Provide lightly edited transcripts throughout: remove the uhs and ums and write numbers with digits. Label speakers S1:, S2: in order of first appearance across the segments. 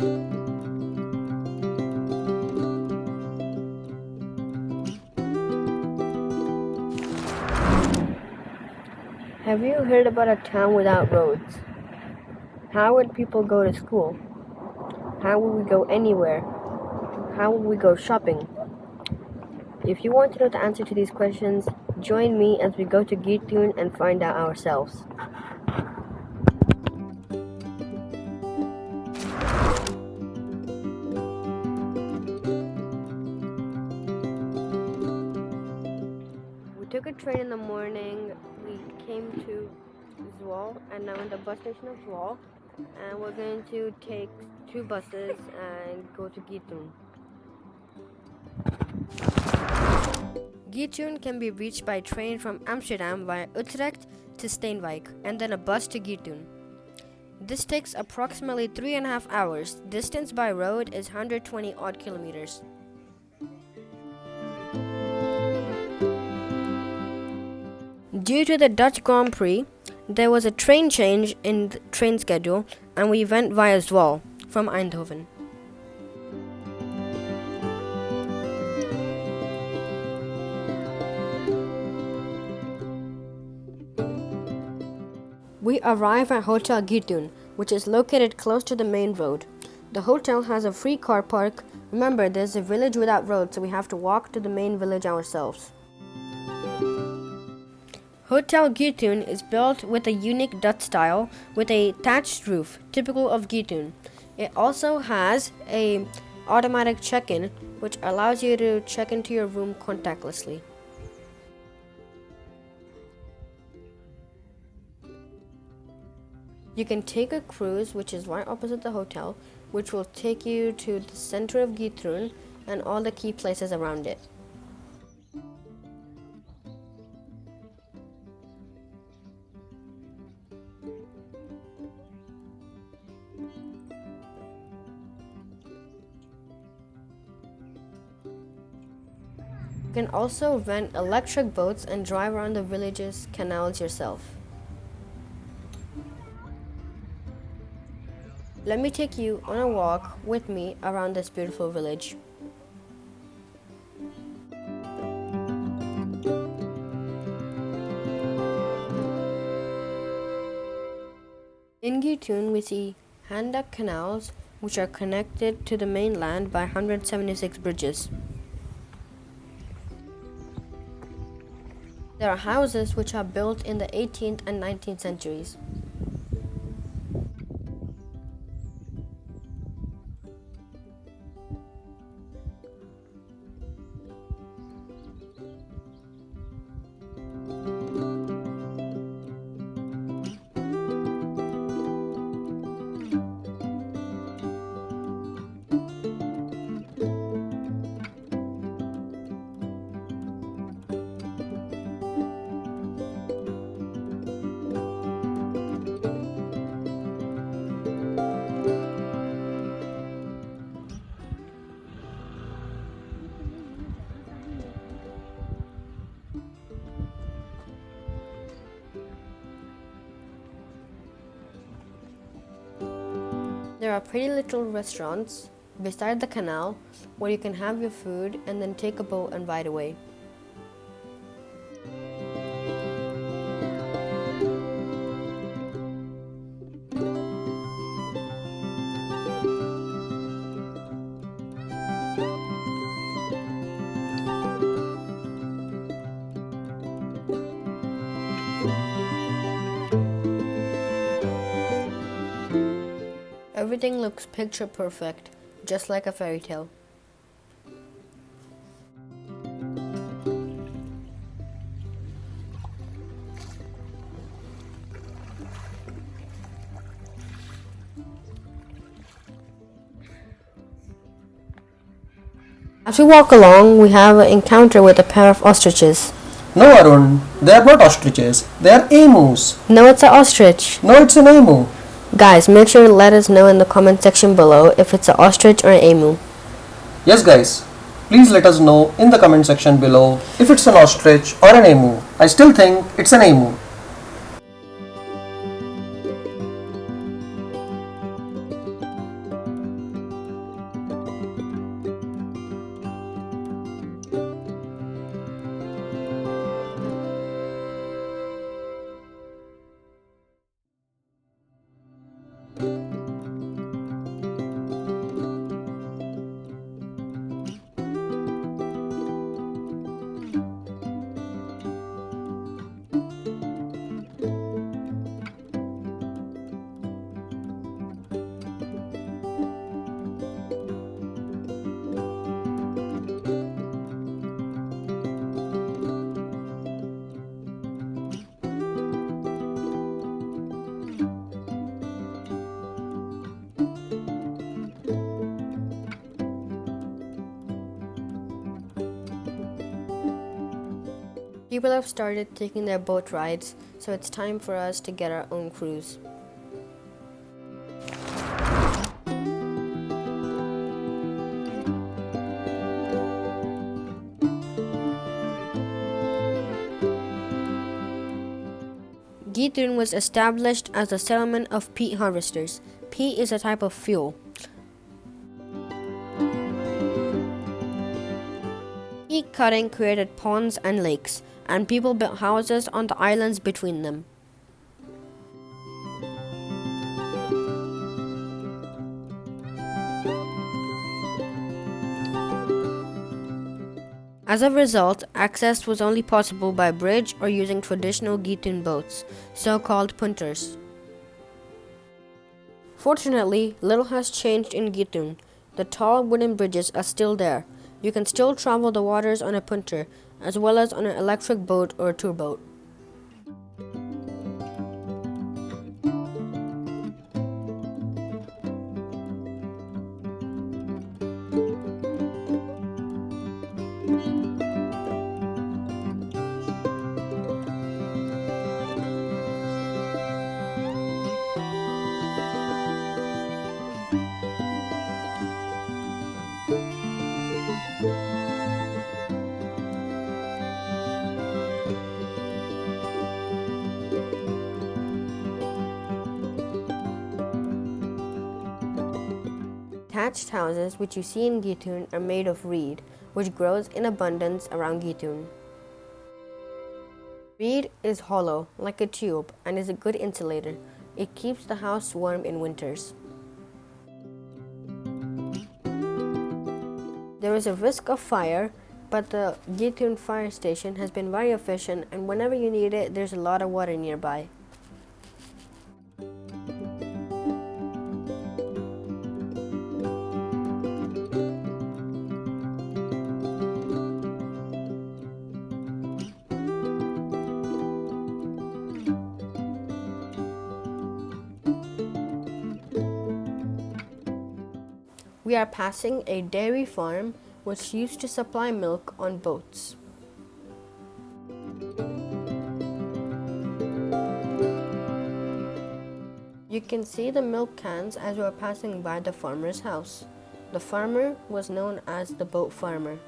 S1: Have you heard about a town without roads? How would people go to school? How would we go anywhere? How would we go shopping? If you want to know the answer to these questions, join me as we go to Giethoorn and find out ourselves. We took a train in the morning, we came to Zwolle, and now in the bus station of Zwolle, and we're going to take 2 buses and go to Giethoorn. Giethoorn can be reached by train from Amsterdam via Utrecht to Steenwijk, and then a bus to Giethoorn. This takes approximately 3.5 hours. Distance by road is 120 odd kilometers. Due to the Dutch Grand Prix, there was a train change in the train schedule, and we went via Zwolle from Eindhoven. We arrive at Hotel Giethoorn, which is located close to the main road. The hotel has a free car park. Remember, there's a village without roads, so we have to walk to the main village ourselves. Hotel Giethoorn is built with a unique Dutch style with a thatched roof, typical of Giethoorn. It also has an automatic check-in, which allows you to check into your room contactlessly. You can take a cruise, which is right opposite the hotel, which will take you to the center of Giethoorn and all the key places around it. You can also rent electric boats and drive around the village's canals yourself. Let me take you on a walk with me around this beautiful village. In Giethoorn, we see hand-dug canals, which are connected to the mainland by 176 bridges. There are houses which are built in the 18th and 19th centuries. There are pretty little restaurants beside the canal where you can have your food and then take a boat and ride away. Everything looks picture perfect, just like a fairy tale. As we walk along, we have an encounter with a pair of ostriches.
S2: No, Arun, they are not ostriches, they are emus.
S1: No, it's an ostrich.
S2: No, it's an emu.
S1: Guys, make sure to let us know in the comment section below if it's an ostrich or an emu.
S2: Yes guys, please let us know in the comment section below if it's an ostrich or an emu. I still think it's an emu.
S1: People have started taking their boat rides, so it's time for us to get our own cruise. Giethoorn was established as a settlement of peat harvesters. Peat is a type of fuel. Peat cutting created ponds and lakes, and people built houses on the islands between them. As a result, access was only possible by bridge or using traditional Giethoorn boats, so-called punters. Fortunately, little has changed in Giethoorn. The tall wooden bridges are still there. You can still travel the waters on a punter, as well as on an electric boat or a tour boat. Thatched houses which you see in Giethoorn are made of reed, which grows in abundance around Giethoorn. Reed is hollow, like a tube, and is a good insulator. It keeps the house warm in winters. There is a risk of fire, but the Giethoorn fire station has been very efficient, and whenever you need it, there's a lot of water nearby. We are passing a dairy farm which used to supply milk on boats. You can see the milk cans as we are passing by the farmer's house. The farmer was known as the boat farmer.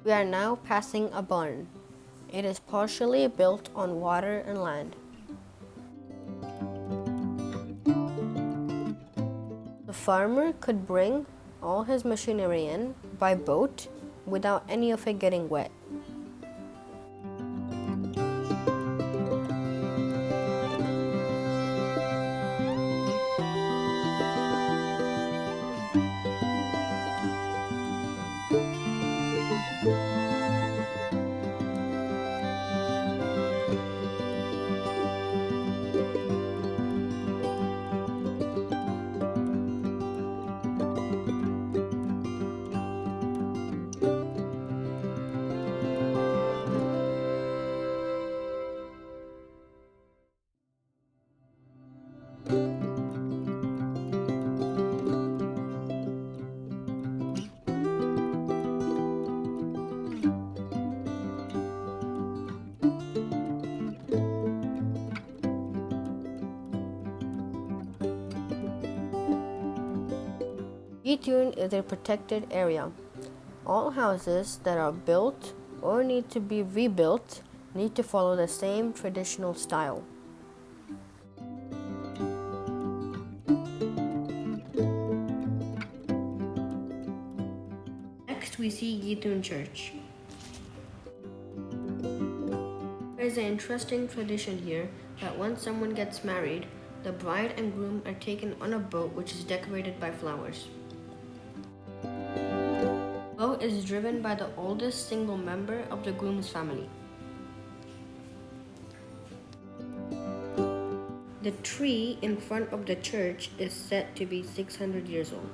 S1: We are now passing a barn. It is partially built on water and land. The farmer could bring all his machinery in by boat without any of it getting wet. Giethoorn is a protected area. All houses that are built or need to be rebuilt need to follow the same traditional style. Next we see Giethoorn Church. There is an interesting tradition here that once someone gets married, the bride and groom are taken on a boat which is decorated by flowers. The boat is driven by the oldest single member of the groom's family. The tree in front of the church is said to be 600 years old.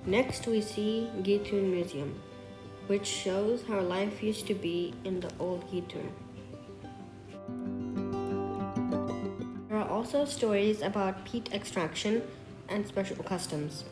S1: Next we see Giethoorn Museum, which shows how life used to be in the old Giethoorn. There are also stories about peat extraction and special customs.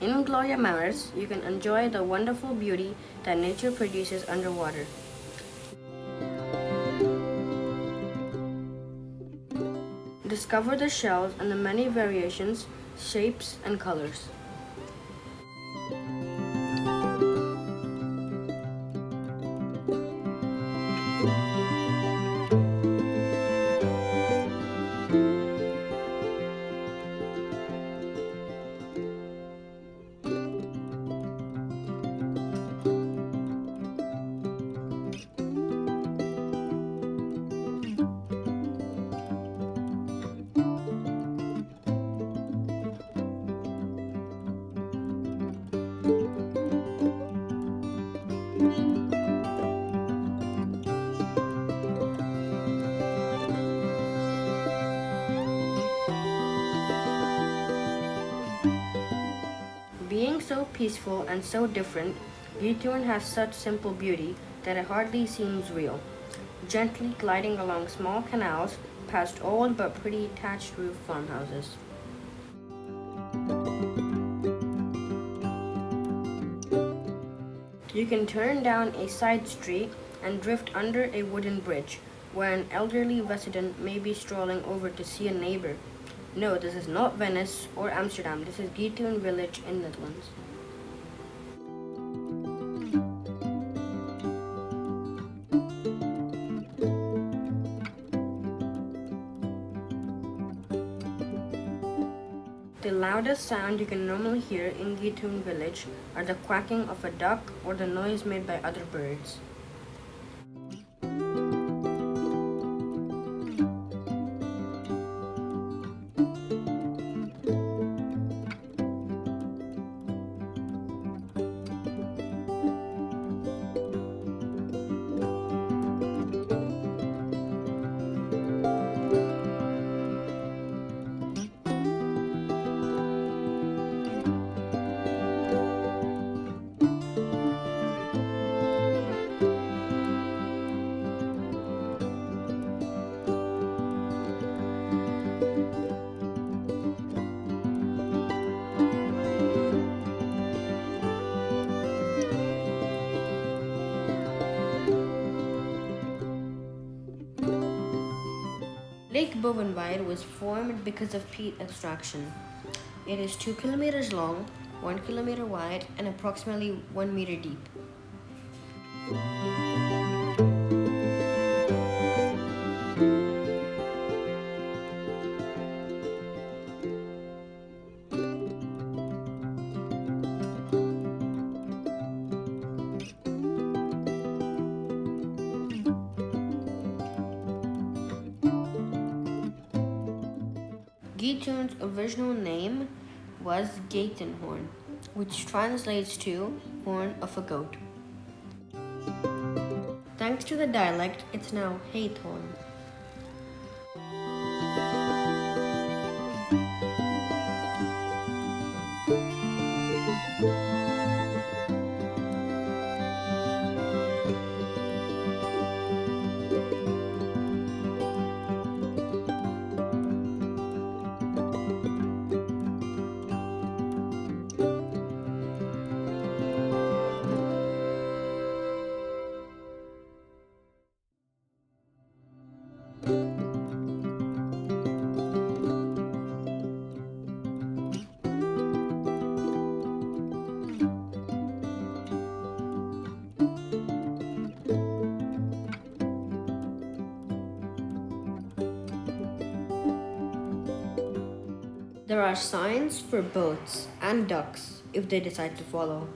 S1: In GLORIA Maris, you can enjoy the wonderful beauty that nature produces underwater. Discover the shells and the many variations, shapes, and colors. Being so peaceful and so different, Giethoorn has such simple beauty that it hardly seems real, gently gliding along small canals past old but pretty thatched roof farmhouses. You can turn down a side street and drift under a wooden bridge, where an elderly resident may be strolling over to see a neighbor. No, this is not Venice or Amsterdam. This is Giethoorn village in Netherlands. The loudest sound you can normally hear in Giethoorn village are the quacking of a duck or the noise made by other birds. Lake Bovenweide was formed because of peat extraction. It is 2 kilometers long, 1 kilometer wide, and approximately 1 meter deep. Giethoorn's original name was Giethoorn, which translates to horn of a goat. Thanks to the dialect, it's now Giethoorn. There are signs for boats and ducks if they decide to follow.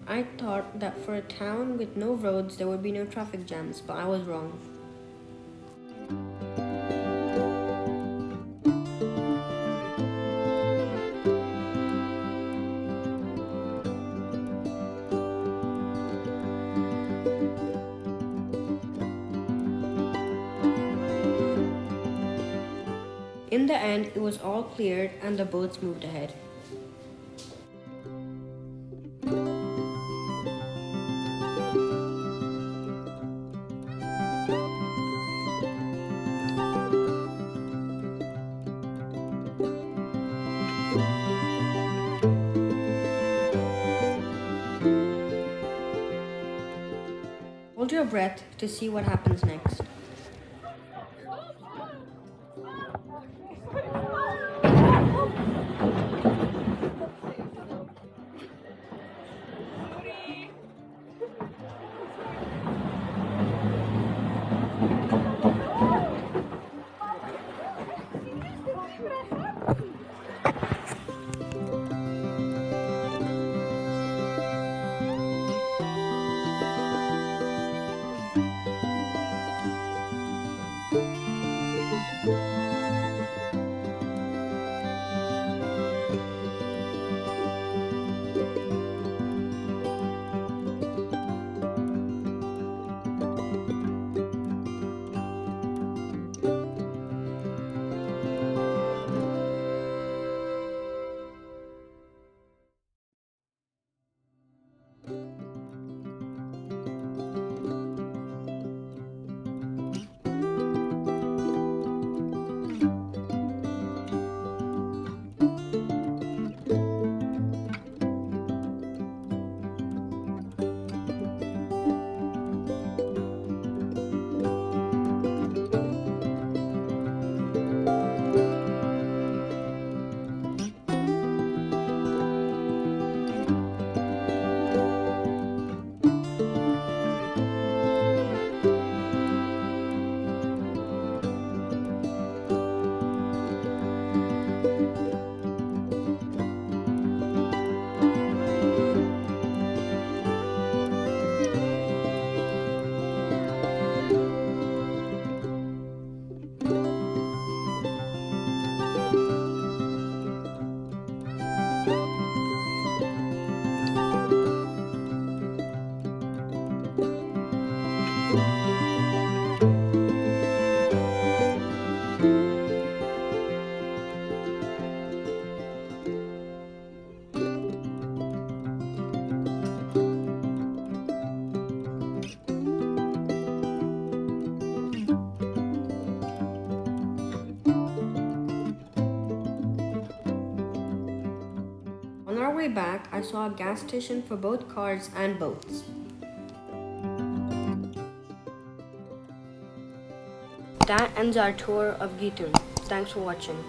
S1: I thought that for a town with no roads there would be no traffic jams, but I was wrong. In the end, it was all cleared and the boats moved ahead. Hold your breath to see what happens next. way back, I saw a gas station for both cars and boats. That ends our tour of Giethoorn. Thanks for watching.